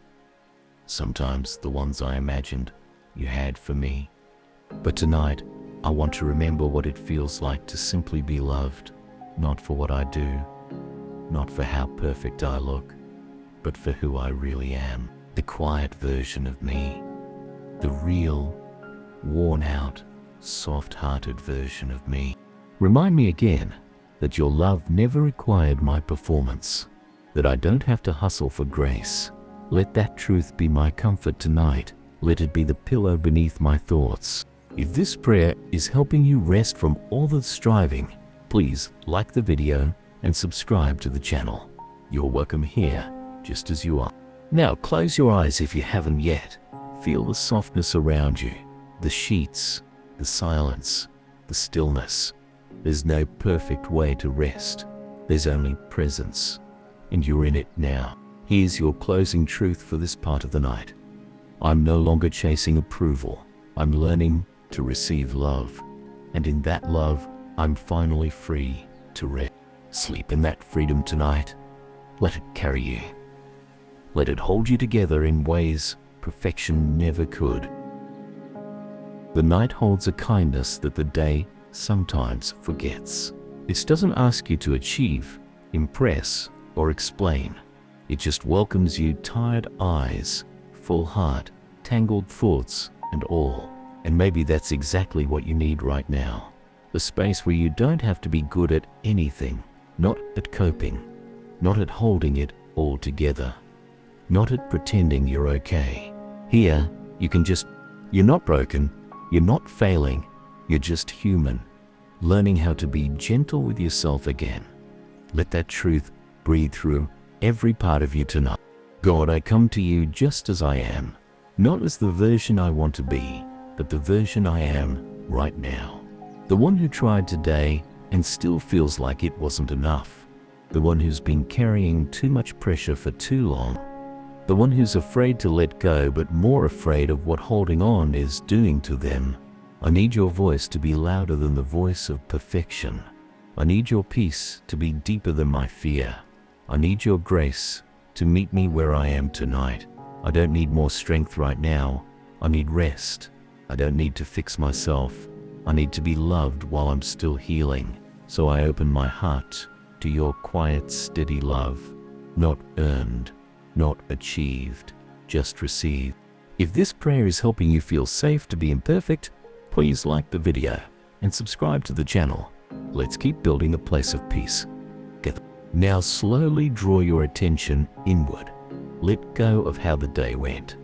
sometimes the ones I imagined you had for me. But tonight, I want to remember what it feels like to simply be loved, not for what I do, not for how perfect I look, but for who I really am, the quiet version of me, the real, worn-out, soft-hearted version of me. Remind me again that your love never required my performance, that I don't have to hustle for grace. Let that truth be my comfort tonight. Let it be the pillow beneath my thoughts. If this prayer is helping you rest from all the striving, please like the video and subscribe to the channel. You're welcome here, just as you are. Now close your eyes if you haven't yet. Feel the softness around you, the sheets, the silence, the stillness. There's no perfect way to rest. There's only presence, and you're in it now. Here's your closing truth for this part of the night. I'm no longer chasing approval. I'm learning to receive love, and in that love, I'm finally free to rest. Sleep in that freedom tonight. Let it carry you. Let it hold you together in ways perfection never could. The night holds a kindness that the day sometimes forgets. It doesn't ask you to achieve, impress, or explain. It just welcomes you, tired eyes, full heart, tangled thoughts, and all. And maybe that's exactly what you need right now. The space where you don't have to be good at anything, not at coping, not at holding it all together, not at pretending you're okay. Here, you can just, you're not broken, you're not failing, you're just human, learning how to be gentle with yourself again. Let that truth breathe through every part of you tonight. God, I come to you just as I am, not as the version I want to be, but the version I am right now. The one who tried today and still feels like it wasn't enough. The one who's been carrying too much pressure for too long. The one who's afraid to let go but more afraid of what holding on is doing to them. I need your voice to be louder than the voice of perfection. I need your peace to be deeper than my fear. I need your grace to meet me where I am tonight. I don't need more strength right now. I need rest. I don't need to fix myself. I need to be loved while I'm still healing. So I open my heart to your quiet, steady love, not earned, not achieved, just received. If this prayer is helping you feel safe to be imperfect, please like the video and subscribe to the channel. Let's keep building a place of peace. Now slowly draw your attention inward. Let go of how the day went.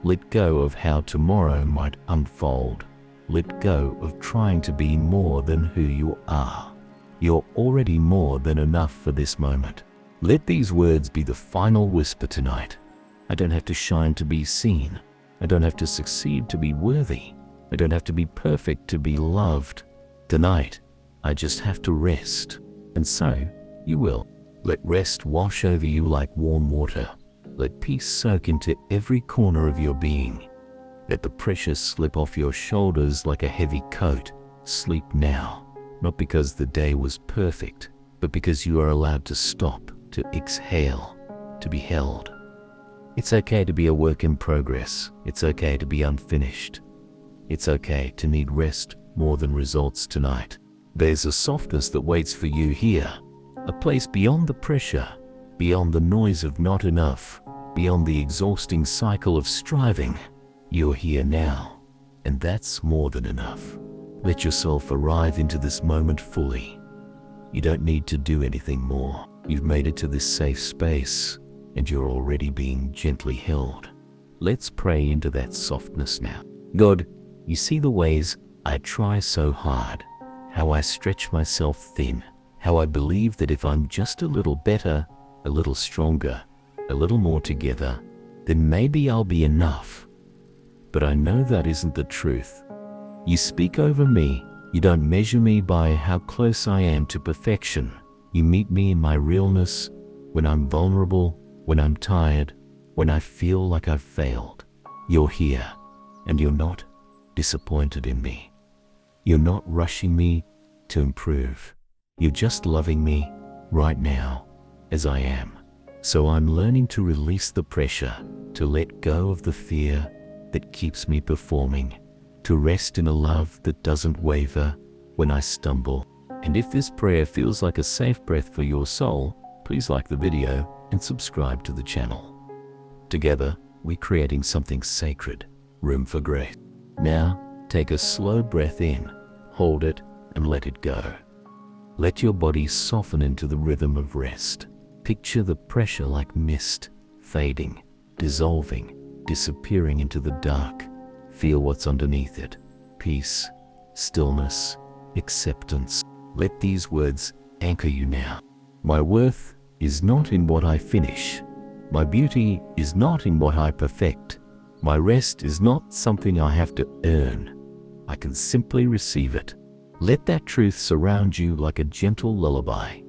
Let go of how tomorrow might unfold. Let go of trying to be more than who you are. You're already more than enough for this moment. Let these words be the final whisper tonight. I don't have to shine to be seen. I don't have to succeed to be worthy. I don't have to be perfect to be loved. Tonight, I just have to rest. And so, you will. Let rest wash over you like warm water. Let peace soak into every corner of your being. Let the pressure slip off your shoulders like a heavy coat. Sleep now, not because the day was perfect, but because you are allowed to stop, to exhale, to be held. It's okay to be a work in progress. It's okay to be unfinished. It's okay to need rest more than results tonight. There's a softness that waits for you here, a place beyond the pressure, beyond the noise of not enough, beyond the exhausting cycle of striving. You're here now, and that's more than enough. Let yourself arrive into this moment fully. You don't need to do anything more. You've made it to this safe space, and you're already being gently held. Let's pray into that softness now. God, you see the ways I try so hard, how I stretch myself thin, how I believe that if I'm just a little better, a little stronger, a little more together, then maybe I'll be enough. But I know that isn't the truth. You speak over me. You don't measure me by how close I am to perfection. You meet me in my realness, when I'm vulnerable, when I'm tired, when I feel like I've failed. You're here, and you're not disappointed in me. You're not rushing me to improve. You're just loving me right now as I am. So I'm learning to release the pressure, to let go of the fear that keeps me performing, to rest in a love that doesn't waver when I stumble. And if this prayer feels like a safe breath for your soul, please like the video and subscribe to the channel. Together, we're creating something sacred, room for grace. Now, take a slow breath in, hold it, and let it go. Let your body soften into the rhythm of rest. Picture the pressure like mist, fading, dissolving, disappearing into the dark. Feel what's underneath it. Peace, stillness, acceptance. Let these words anchor you now. My worth is not in what I finish. My beauty is not in what I perfect. My rest is not something I have to earn. I can simply receive it. Let that truth surround you like a gentle lullaby.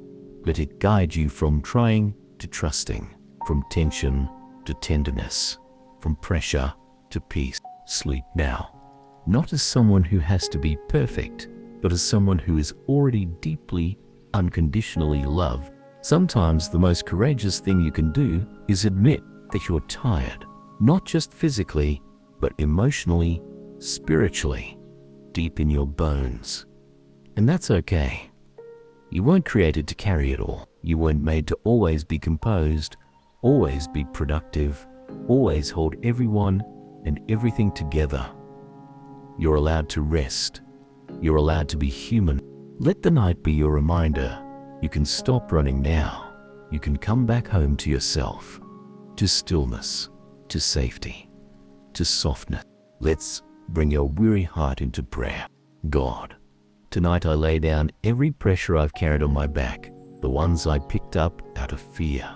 Let it guide you from trying to trusting, from tension to tenderness, from pressure to peace. Sleep now, not as someone who has to be perfect, but as someone who is already deeply, unconditionally loved. Sometimes the most courageous thing you can do is admit that you're tired, not just physically, but emotionally, spiritually, deep in your bones. And that's okay. You weren't created to carry it all. You weren't made to always be composed, always be productive, always hold everyone and everything together. You're allowed to rest. You're allowed to be human. Let the night be your reminder. You can stop running now. You can come back home to yourself, to stillness, to safety, to softness. Let's bring your weary heart into prayer. God, tonight I lay down every pressure I've carried on my back, the ones I picked up out of fear,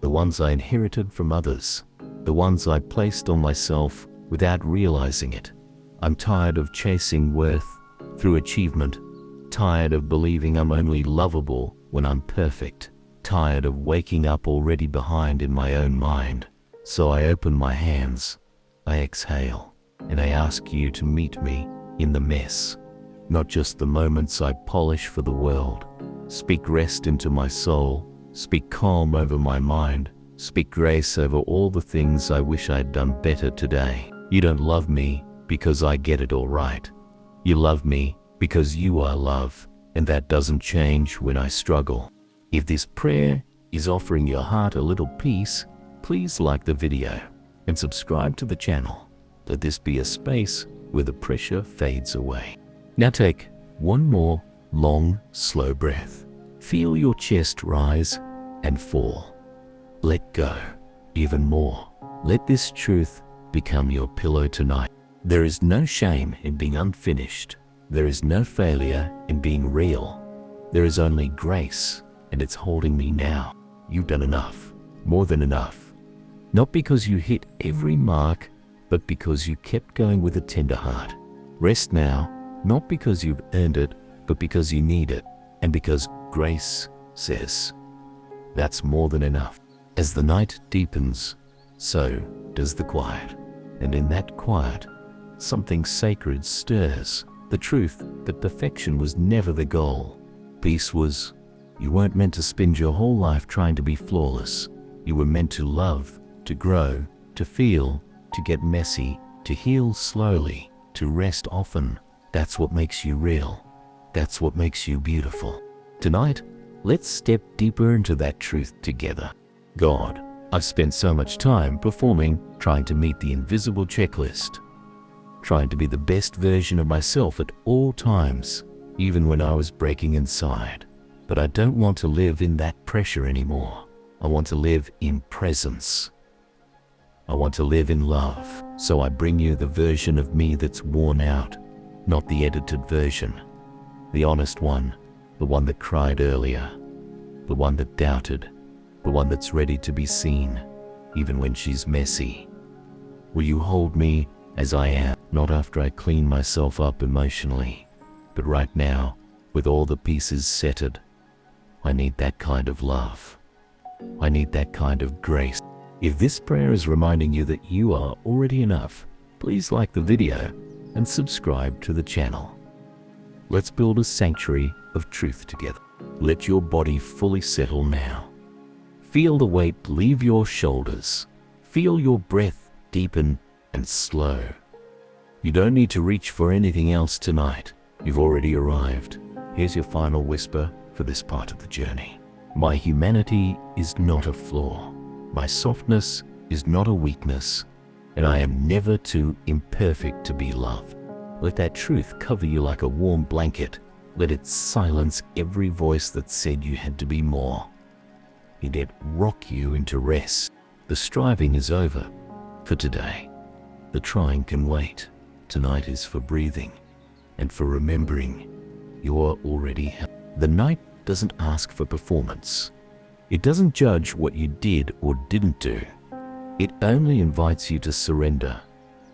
the ones I inherited from others, the ones I placed on myself without realizing it. I'm tired of chasing worth through achievement, tired of believing I'm only lovable when I'm perfect, tired of waking up already behind in my own mind. So I open my hands, I exhale, and I ask you to meet me in the mess. Not just the moments I polish for the world. Speak rest into my soul, speak calm over my mind, speak grace over all the things I wish I'd done better today. You don't love me because I get it all right. You love me because you are love, and that doesn't change when I struggle. If this prayer is offering your heart a little peace, please like the video and subscribe to the channel. Let this be a space where the pressure fades away. Now take one more long, slow breath. Feel your chest rise and fall. Let go even more. Let this truth become your pillow tonight. There is no shame in being unfinished. There is no failure in being real. There is only grace, and it's holding me now. You've done enough, more than enough. Not because you hit every mark, but because you kept going with a tender heart. Rest now, not because you've earned it, but because you need it, and because grace says, that's more than enough. As the night deepens, so does the quiet. And in that quiet, something sacred stirs. The truth that perfection was never the goal. Peace was. You weren't meant to spend your whole life trying to be flawless. You were meant to love, to grow, to feel, to get messy, to heal slowly, to rest often. That's what makes you real. That's what makes you beautiful. Tonight, let's step deeper into that truth together. God, I've spent so much time performing, trying to meet the invisible checklist, trying to be the best version of myself at all times, even when I was breaking inside. But I don't want to live in that pressure anymore. I want to live in presence. I want to live in love. So I bring you the version of me that's worn out, not the edited version. The honest one, the one that cried earlier, the one that doubted, the one that's ready to be seen, even when she's messy. Will you hold me as I am, not after I clean myself up emotionally, but right now, with all the pieces settled? I need that kind of love. I need that kind of grace. If this prayer is reminding you that you are already enough, please like the video and subscribe to the channel. Let's build a sanctuary of truth together. Let your body fully settle now. Feel the weight leave your shoulders. Feel your breath deepen and slow. You don't need to reach for anything else tonight. You've already arrived. Here's your final whisper for this part of the journey. My humanity is not a flaw. My softness is not a weakness. And I am never too imperfect to be loved. Let that truth cover you like a warm blanket. Let it silence every voice that said you had to be more. Let it rock you into rest. The striving is over for today. The trying can wait. Tonight is for breathing and for remembering you are already held. The night doesn't ask for performance. It doesn't judge what you did or didn't do. It only invites you to surrender,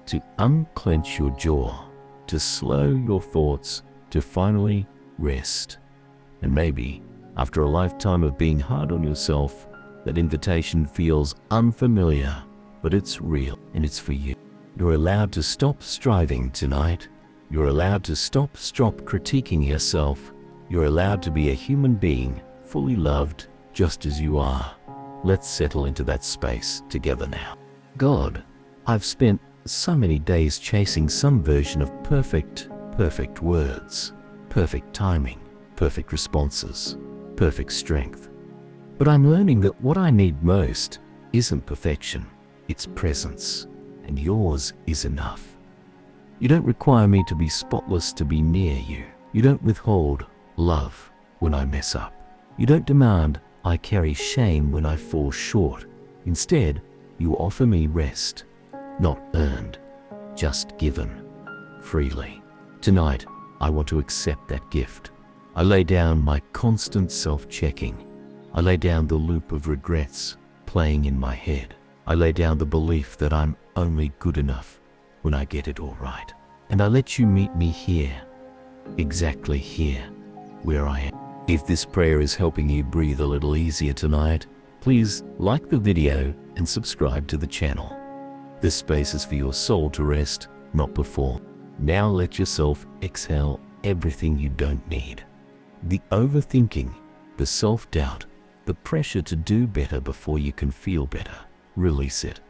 to unclench your jaw, to slow your thoughts, to finally rest. And maybe, after a lifetime of being hard on yourself, that invitation feels unfamiliar, but it's real and it's for you. You're allowed to stop striving tonight. You're allowed to stop critiquing yourself. You're allowed to be a human being, fully loved, just as you are. Let's settle into that space together now. God, I've spent so many days chasing some version of perfect words, perfect timing, perfect responses, perfect strength. But I'm learning that what I need most isn't perfection, it's presence, and yours is enough. You don't require me to be spotless to be near you. You don't withhold love when I mess up. You don't demand I carry shame when I fall short. Instead, you offer me rest, not earned, just given, freely. Tonight, I want to accept that gift. I lay down my constant self-checking. I lay down the loop of regrets playing in my head. I lay down the belief that I'm only good enough when I get it all right. And I let you meet me here, exactly here, where I am. If this prayer is helping you breathe a little easier tonight, please like the video and subscribe to the channel. This space is for your soul to rest, not perform. Now let yourself exhale everything you don't need. The overthinking, the self-doubt, the pressure to do better before you can feel better. Release it.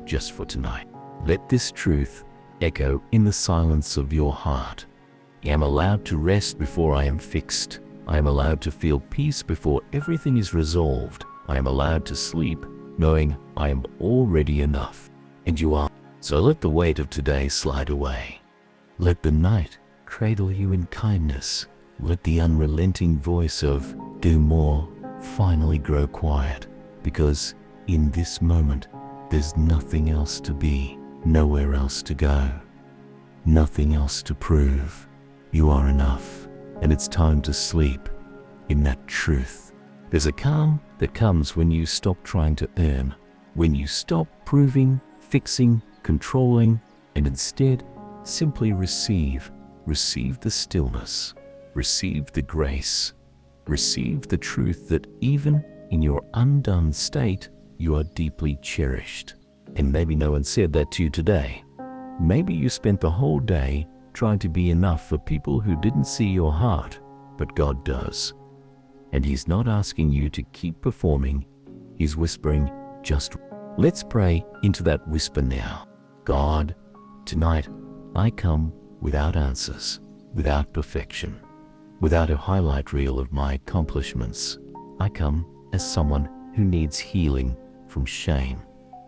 Just for tonight. Let this truth echo in the silence of your heart. I am allowed to rest before I am fixed. I am allowed to feel peace before everything is resolved. I am allowed to sleep knowing I am already enough. And you are. So let the weight of today slide away. Let the night cradle you in kindness. Let the unrelenting voice of do more finally grow quiet. Because in this moment, there's nothing else to be, nowhere else to go, nothing else to prove. You are enough, and it's time to sleep in that truth. There's a calm that comes when you stop trying to earn, when you stop proving, fixing, controlling, and instead simply receive. Receive the stillness, receive the grace, receive the truth that even in your undone state, you are deeply cherished. And maybe no one said that to you today. Maybe you spent the whole day trying to be enough for people who didn't see your heart, but God does. And He's not asking you to keep performing. He's whispering, just let's pray into that whisper now. God, tonight I come without answers, without perfection, without a highlight reel of my accomplishments. I come as someone who needs healing from shame,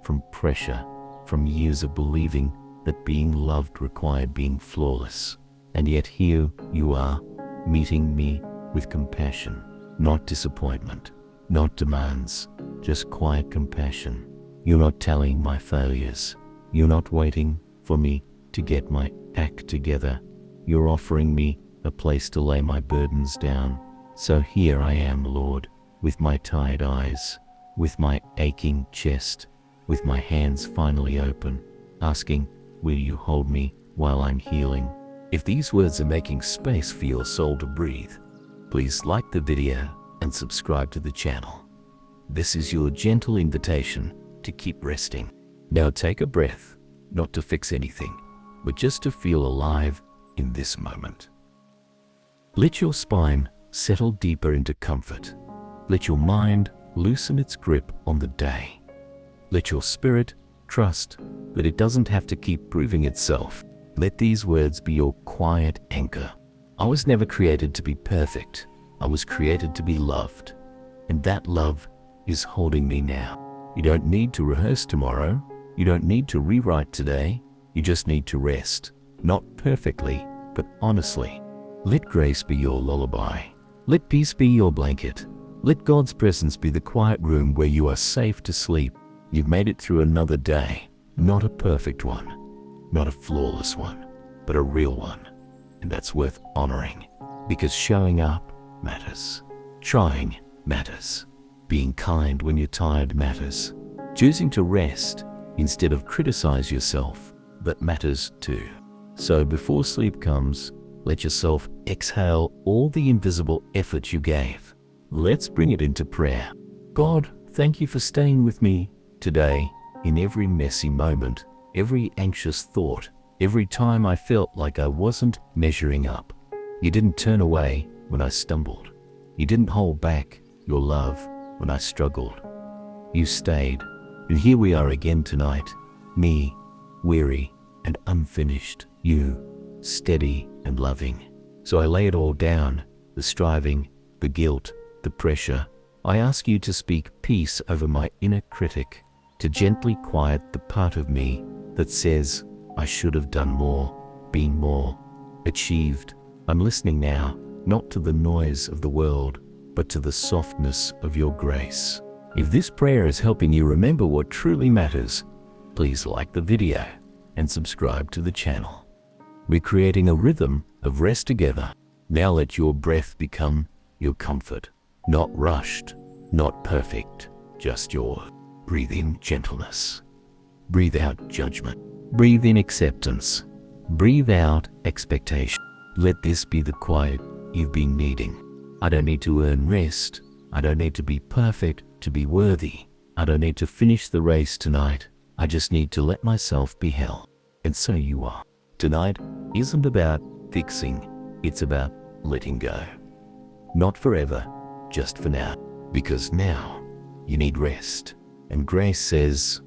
from pressure, from years of believing that being loved required being flawless. And yet here you are, meeting me with compassion, not disappointment, not demands, just quiet compassion. You're not telling my failures. You're not waiting for me to get my act together. You're offering me a place to lay my burdens down. So here I am, Lord, with my tired eyes, with my aching chest, with my hands finally open, asking, will you hold me while I'm healing? If these words are making space for your soul to breathe, please like the video and subscribe to the channel. This is your gentle invitation to keep resting. Now take a breath, not to fix anything, but just to feel alive in this moment. Let your spine settle deeper into comfort. Let your mind loosen its grip on the day. Let your spirit trust that it doesn't have to keep proving itself. Let these words be your quiet anchor. I was never created to be perfect. I was created to be loved. And that love is holding me now. You don't need to rehearse tomorrow. You don't need to rewrite today. You just need to rest. Not perfectly, but honestly. Let grace be your lullaby. Let peace be your blanket. Let God's presence be the quiet room where you are safe to sleep. You've made it through another day. Not a perfect one. Not a flawless one, but a real one. And that's worth honoring, because showing up matters. Trying matters. Being kind when you're tired matters. Choosing to rest instead of criticize yourself, that matters too. So before sleep comes, let yourself exhale all the invisible effort you gave. Let's bring it into prayer. God, thank you for staying with me today in every messy moment, every anxious thought, every time I felt like I wasn't measuring up. You didn't turn away when I stumbled. You didn't hold back your love when I struggled. You stayed, and here we are again tonight. Me, weary and unfinished. You, steady and loving. So I lay it all down, the striving, the guilt, the pressure. I ask you to speak peace over my inner critic, to gently quiet the part of me that says I should have done more, been more, achieved. I'm listening now, not to the noise of the world, but to the softness of your grace. If this prayer is helping you remember what truly matters, please like the video and subscribe to the channel. We're creating a rhythm of rest together. Now let your breath become your comfort. Not rushed, not perfect, just yours. Breathe in gentleness. Breathe out judgment. Breathe in acceptance. Breathe out expectation. Let this be the quiet you've been needing. I don't need to earn rest. I don't need to be perfect to be worthy. I don't need to finish the race tonight. I just need to let myself be held. And so you are. Tonight isn't about fixing. It's about letting go. Not forever, just for now. Because now you need rest. And grace says,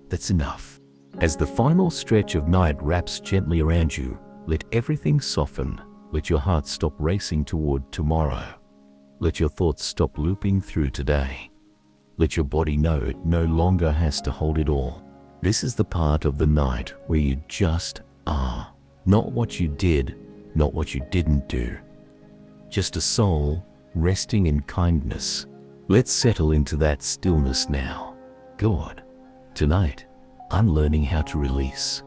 that's enough. As the final stretch of night wraps gently around you, let everything soften. Let your heart stop racing toward tomorrow. Let your thoughts stop looping through today. Let your body know it no longer has to hold it all. This is the part of the night where you just are. Not what you did, not what you didn't do. Just a soul resting in kindness. Let's settle into that stillness now. God, tonight, I'm learning how to release.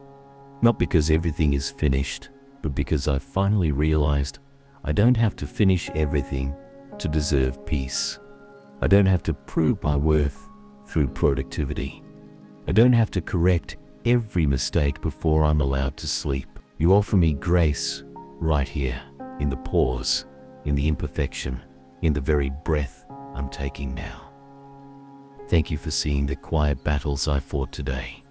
Not because everything is finished, but because I finally realized I don't have to finish everything to deserve peace. I don't have to prove my worth through productivity. I don't have to correct every mistake before I'm allowed to sleep. You offer me grace right here, in the pause, in the imperfection, in the very breath I'm taking now. Thank you for seeing the quiet battles I fought today,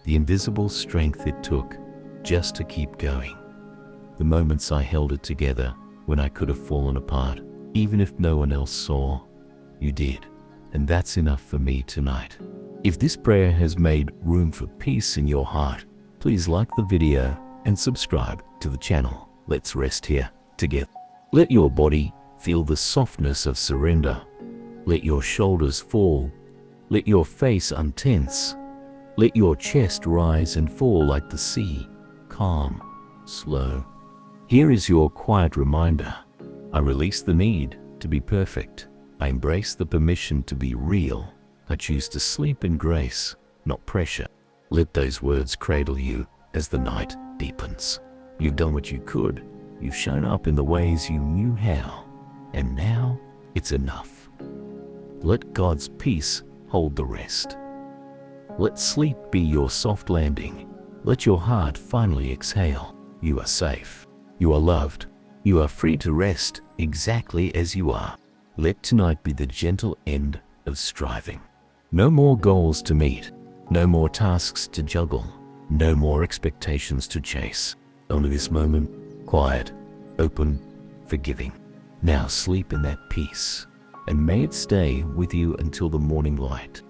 the invisible strength it took just to keep going, the moments I held it together when I could have fallen apart, even if no one else saw. You did, and that's enough for me tonight. If this prayer has made room for peace in your heart, please like the video and subscribe to the channel. Let's rest here together. Let your body feel the softness of surrender. Let your shoulders fall. Let your face untense. Let your chest rise and fall like the sea, calm, slow. Here is your quiet reminder. I release the need to be perfect. I embrace the permission to be real. I choose to sleep in grace, not pressure. Let those words cradle you as the night deepens. You've done what you could. You've shown up in the ways you knew how. And now it's enough. Let God's peace hold the rest. Let sleep be your soft landing. Let your heart finally exhale. You are safe. You are loved. You are free to rest exactly as you are. Let tonight be the gentle end of striving. No more goals to meet, no more tasks to juggle, no more expectations to chase. Only this moment, quiet, open, forgiving. Now sleep in that peace, and may it stay with you until the morning light.